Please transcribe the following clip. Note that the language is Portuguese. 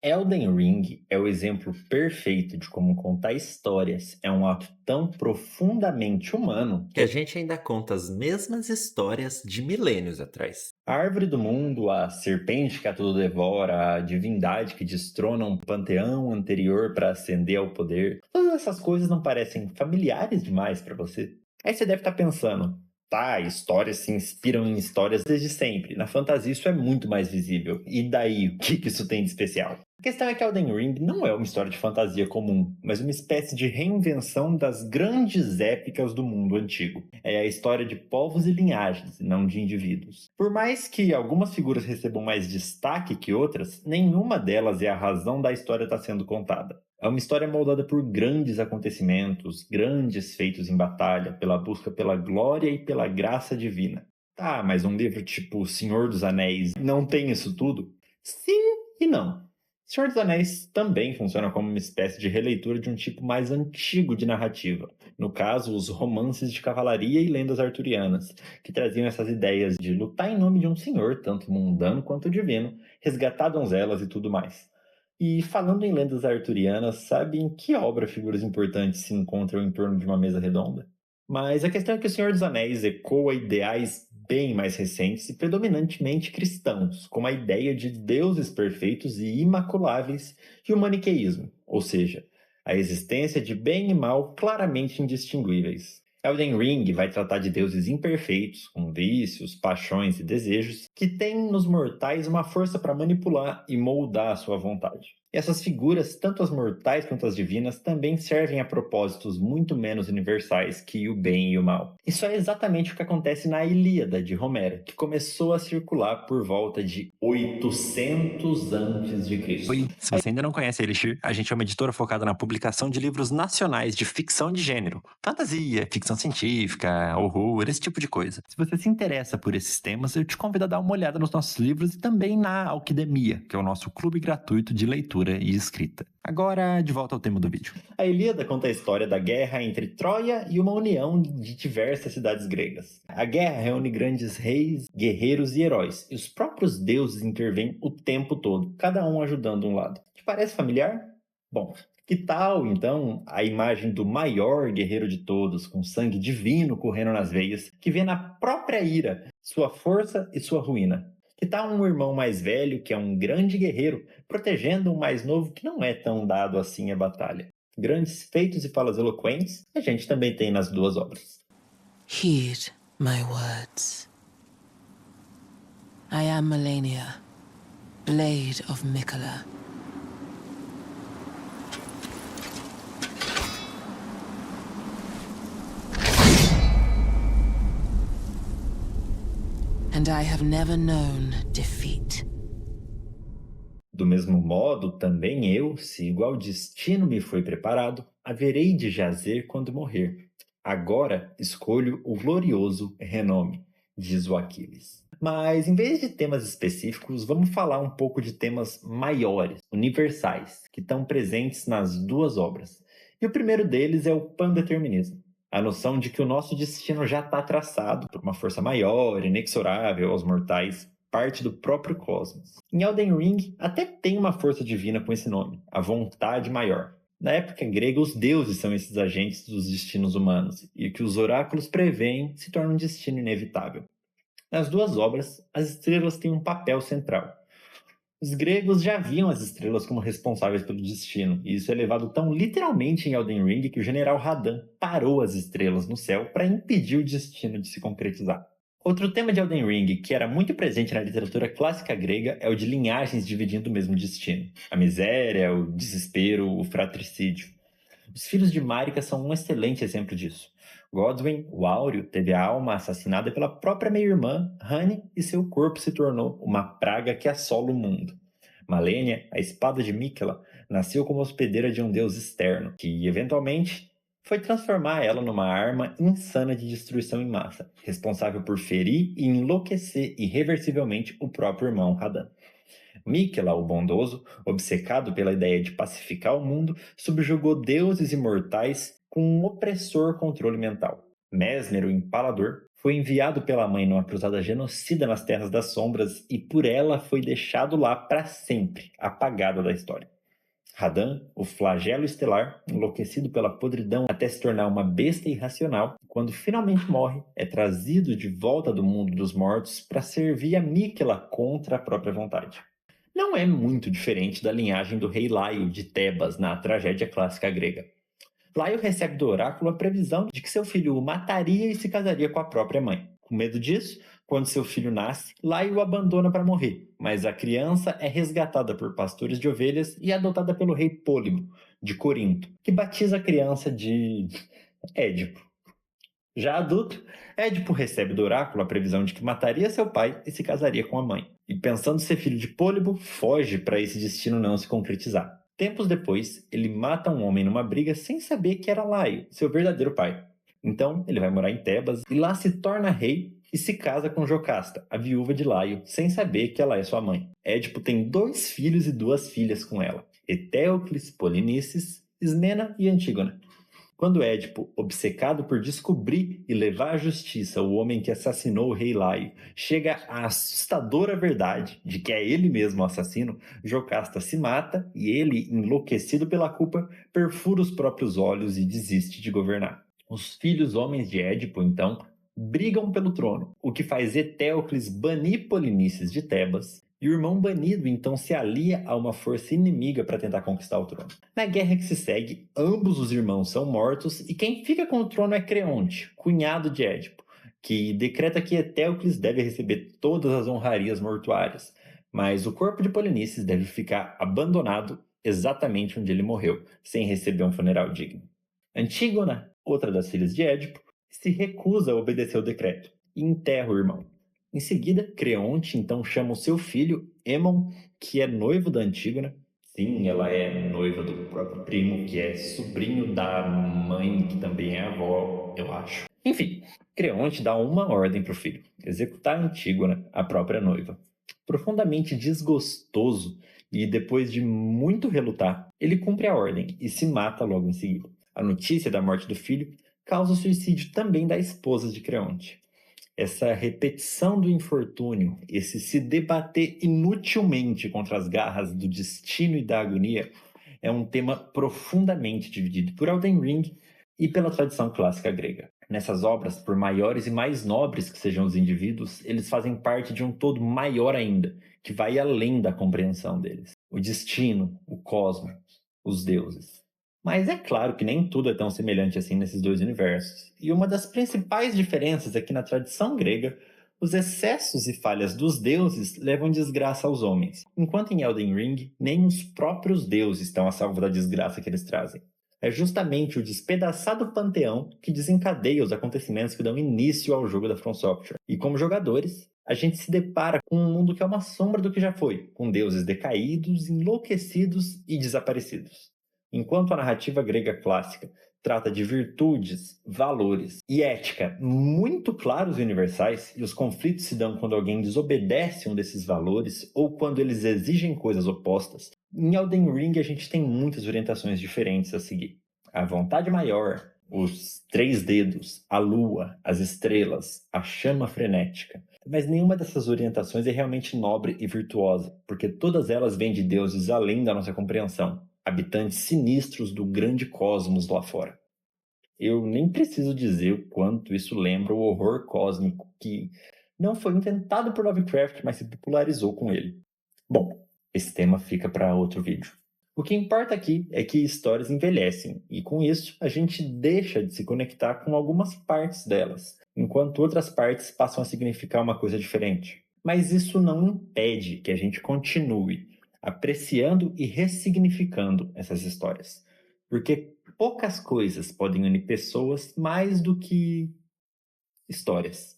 Elden Ring é o exemplo perfeito de como contar histórias é um ato tão profundamente humano que a gente ainda conta as mesmas histórias de milênios atrás. A árvore do mundo, a serpente que a tudo devora, a divindade que destrona um panteão anterior para ascender ao poder, todas essas coisas não parecem familiares demais para você? Aí você deve estar pensando, tá, histórias se inspiram em histórias desde sempre. Na fantasia isso é muito mais visível. E daí, o que isso tem de especial? A questão é que Elden Ring não é uma história de fantasia comum, mas uma espécie de reinvenção das grandes épicas do mundo antigo. É a história de povos e linhagens, e não de indivíduos. Por mais que algumas figuras recebam mais destaque que outras, nenhuma delas é a razão da história estar sendo contada. É uma história moldada por grandes acontecimentos, grandes feitos em batalha, pela busca pela glória e pela graça divina. Tá, mas um livro tipo Senhor dos Anéis não tem isso tudo? Sim e não. Senhor dos Anéis também funciona como uma espécie de releitura de um tipo mais antigo de narrativa. No caso, os romances de cavalaria e lendas arturianas, que traziam essas ideias de lutar em nome de um senhor, tanto mundano quanto divino, resgatar donzelas e tudo mais. E falando em lendas arturianas, sabe em que obra figuras importantes se encontram em torno de uma mesa redonda? Mas a questão é que O Senhor dos Anéis ecoa ideais bem mais recentes e predominantemente cristãos, como a ideia de deuses perfeitos e imaculáveis e o maniqueísmo, ou seja, a existência de bem e mal claramente indistinguíveis. Elden Ring vai tratar de deuses imperfeitos, com vícios, paixões e desejos, que têm nos mortais uma força para manipular e moldar a sua vontade. E essas figuras, tanto as mortais quanto as divinas, também servem a propósitos muito menos universais que o bem e o mal. Isso é exatamente o que acontece na Ilíada de Homero, que começou a circular por volta de 800 Oi, a.C. se você ainda não conhece a Elixir, a gente é uma editora focada na publicação de livros nacionais de ficção de gênero, fantasia, ficção científica, horror, esse tipo de coisa. Se você se interessa por esses temas, eu te convido a dar uma olhada nos nossos livros e também na Alquidemia, que é o nosso clube gratuito de leitura e escrita. Agora, de volta ao tema do vídeo. A Ilíada conta a história da guerra entre Troia e uma união de diversas cidades gregas. A guerra reúne grandes reis, guerreiros e heróis, e os próprios deuses intervêm o tempo todo, cada um ajudando um lado. Te parece familiar? Bom, que tal, então, a imagem do maior guerreiro de todos, com sangue divino correndo nas veias, que vê na própria ira sua força e sua ruína? Que tal um irmão mais velho, que é um grande guerreiro, protegendo um mais novo que não é tão dado assim à batalha? Grandes feitos e falas eloquentes, a gente também tem nas duas obras. Heed my words. I am Melania, Blade of Mikola. And I have never known defeat. Do mesmo modo, também eu, se igual destino me foi preparado, haverei de jazer quando morrer. Agora escolho o glorioso renome, diz o Aquiles. Mas em vez de temas específicos, vamos falar um pouco de temas maiores, universais, que estão presentes nas duas obras. E o primeiro deles é o pandeterminismo. A noção de que o nosso destino já está traçado por uma força maior, inexorável aos mortais, parte do próprio cosmos. Em Elden Ring, até tem uma força divina com esse nome, a vontade maior. Na época grega, os deuses são esses agentes dos destinos humanos, e o que os oráculos preveem se torna um destino inevitável. Nas duas obras, as estrelas têm um papel central. Os gregos já viam as estrelas como responsáveis pelo destino, e isso é levado tão literalmente em Elden Ring que o general Radan parou as estrelas no céu para impedir o destino de se concretizar. Outro tema de Elden Ring, que era muito presente na literatura clássica grega, é o de linhagens dividindo o mesmo destino. A miséria, o desespero, o fratricídio. Os filhos de Marika são um excelente exemplo disso. Godwyn, o Áureo, teve a alma assassinada pela própria meia-irmã, Honey, e seu corpo se tornou uma praga que assola o mundo. Malenia, a espada de Miquela, nasceu como hospedeira de um deus externo, que, eventualmente, foi transformar ela numa arma insana de destruição em massa, responsável por ferir e enlouquecer irreversivelmente o próprio irmão Radan. Miquela, o bondoso, obcecado pela ideia de pacificar o mundo, subjugou deuses e mortais com um opressor controle mental. Mesmer, o empalador, Foi enviado pela mãe numa cruzada genocida nas Terras das Sombras e por ela foi deixado lá para sempre, apagado da história. Radan, o flagelo estelar, enlouquecido pela podridão até se tornar uma besta irracional, quando finalmente morre, é trazido de volta do mundo dos mortos para servir a Míquela contra a própria vontade. Não é muito diferente da linhagem do rei Laio de Tebas na tragédia clássica grega. Laio recebe do oráculo a previsão de que seu filho o mataria e se casaria com a própria mãe. Com medo disso, quando seu filho nasce, Laio o abandona para morrer, mas a criança é resgatada por pastores de ovelhas e adotada pelo rei Pólibo, de Corinto, que batiza a criança de Édipo. Já adulto, Édipo recebe do oráculo a previsão de que mataria seu pai e se casaria com a mãe. E pensando ser filho de Pólibo, foge para esse destino não se concretizar. Tempos depois, ele mata um homem numa briga sem saber que era Laio, seu verdadeiro pai. Então, ele vai morar em Tebas e lá se torna rei e se casa com Jocasta, a viúva de Laio, sem saber que ela é sua mãe. Édipo tem 2 filhos e 2 filhas com ela, Etéocles, Polinices, Ismena e Antígona. Quando Édipo, obcecado por descobrir e levar à justiça o homem que assassinou o rei Laio, chega à assustadora verdade de que é ele mesmo o assassino, Jocasta se mata e ele, enlouquecido pela culpa, perfura os próprios olhos e desiste de governar. Os filhos homens de Édipo, então, brigam pelo trono, o que faz Etéocles banir Polinices de Tebas, e o irmão banido então se alia a uma força inimiga para tentar conquistar o trono. Na guerra que se segue, ambos os irmãos são mortos e quem fica com o trono é Creonte, cunhado de Édipo, que decreta que Etéocles deve receber todas as honrarias mortuárias, mas o corpo de Polinices deve ficar abandonado exatamente onde ele morreu, sem receber um funeral digno. Antígona, outra das filhas de Édipo, se recusa a obedecer o decreto e enterra o irmão. Em seguida, Creonte então chama o seu filho, Hémon, que é noivo da Antígona. Sim, ela é noiva do próprio primo, que é sobrinho da mãe, que também é avó, eu acho. Enfim, Creonte dá uma ordem para o filho, executar Antígona, a própria noiva. Profundamente desgostoso e depois de muito relutar, ele cumpre a ordem e se mata logo em seguida. A notícia da morte do filho causa o suicídio também da esposa de Creonte. Essa repetição do infortúnio, esse se debater inutilmente contra as garras do destino e da agonia, é um tema profundamente dividido por Elden Ring e pela tradição clássica grega. Nessas obras, por maiores e mais nobres que sejam os indivíduos, eles fazem parte de um todo maior ainda, que vai além da compreensão deles. O destino, o cosmos, os deuses. Mas é claro que nem tudo é tão semelhante assim nesses 2 universos. E uma das principais diferenças é que na tradição grega, os excessos e falhas dos deuses levam desgraça aos homens, enquanto em Elden Ring, nem os próprios deuses estão a salvo da desgraça que eles trazem. É justamente o despedaçado panteão que desencadeia os acontecimentos que dão início ao jogo da From Software. E como jogadores, a gente se depara com um mundo que é uma sombra do que já foi, com deuses decaídos, enlouquecidos e desaparecidos. Enquanto a narrativa grega clássica trata de virtudes, valores e ética muito claros e universais, e os conflitos se dão quando alguém desobedece um desses valores ou quando eles exigem coisas opostas, em Elden Ring a gente tem muitas orientações diferentes a seguir. A vontade maior, os 3 dedos, a lua, as estrelas, a chama frenética. Mas nenhuma dessas orientações é realmente nobre e virtuosa, porque todas elas vêm de deuses além da nossa compreensão, habitantes sinistros do grande cosmos lá fora. Eu nem preciso dizer o quanto isso lembra o horror cósmico que não foi inventado por Lovecraft, mas se popularizou com ele. Bom, esse tema fica para outro vídeo. O que importa aqui é que histórias envelhecem, e com isso a gente deixa de se conectar com algumas partes delas, enquanto outras partes passam a significar uma coisa diferente. Mas isso não impede que a gente continue apreciando e ressignificando essas histórias. Porque poucas coisas podem unir pessoas mais do que histórias.